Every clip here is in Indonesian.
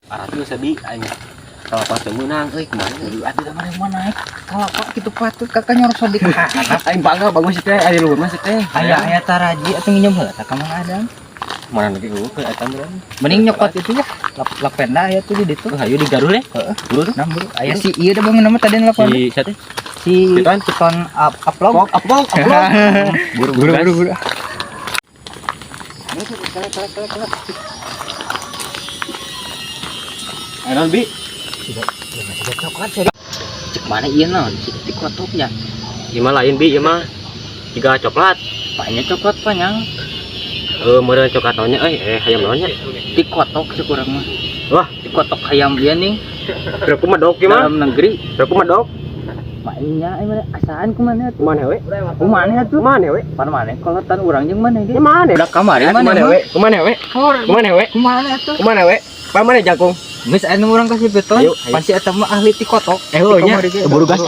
Tuh sabi aing kalau pas menang kemana ada mana Kalau kok gitu patut kakak nyorok sodik. aing bangga bagus teh ada luhur mah teh Aya taraji atau nginjem heula tah ka Mang Adam. mana lagi ke eta meureun Mending nyokot itu ya. Lapenda aya tuh di ditu. hayu di Garut ya buru tuh Nambur. Aya si ieu da bangun nama tadi lapor. si siapa Si Citon upload. upload Buru. Ayo bi Coklat sih. Cek mana ieu naon? Cek tikotoknya. gimana lain bi mah tiga coklat Banyak coklat panjang. meureun coklat naonnya hayam naonnya Tikotok sekurang mah. wah Tikotok hayam ieu nih. berapa medok gimana Dalam negeri. berapa medok Mainnya asaan kumaha tuh? kemana we Kumaha tuh? kemana we Pan mana kalau tan urang jeung mana dia? kemana Udah kamari mana kemana mah? we kemana we kemana we Kumaha tuh? kemana we mana jagung Geus anu urang kasih beton. Ayo. Pasti eta mah ahli tikotok. nya buru gas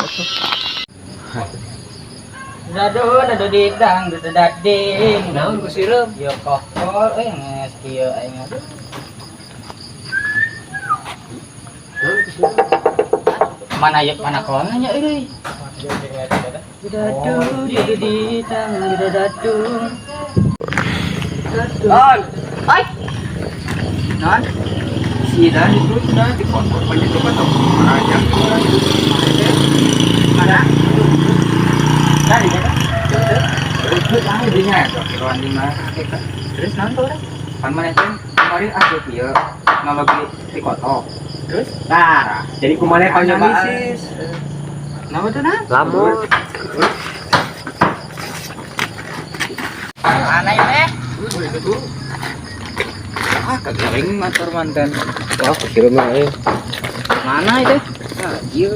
Dado didang dading. Naon ku sirup? Ieu kokol nges kieu aing mah. Mana kolonnya nya euy. Dado didang dadung. non Ai. Non. Si dan itu sudah dikotor banyak tuh aja. Mana? Dari mana? Terus lah dinya kiloan 5 terus nanti pan mana teh kemarin asup ieu nalogi dikotok. Terus tara. jadi kemana kau nyoba Nama tuh nah? lamut Mana ini? Kagaring motor mantan. wah kira mah Mana itu? Nah, ieu.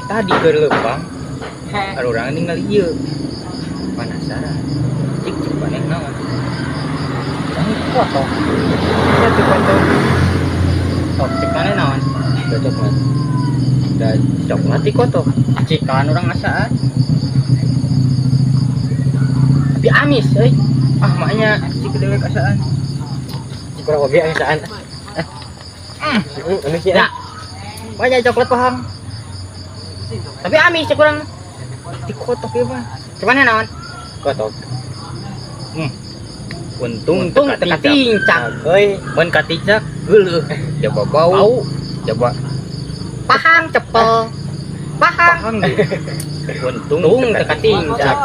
Tadi ke leumpang. Ada orang tinggal ieu. Penasaran. Cik panek naon? Ini foto. Satu foto. Sok cek mana naon? cocok mah Da coklat di foto. Cikan orang ngasaan. Tapi amis, euy. Ah, maknya cik dewek asaan. kurang hobi angsaan ini sih Nah, banyak coklat paham. Tapi amis cek kurang. Dikotok ya mah. Cuman naon? kotok Untung teka tincak. euy Mun katincak geuleuh. Coba bau. Coba pahang cepel. Pahang. Untung teka tincak.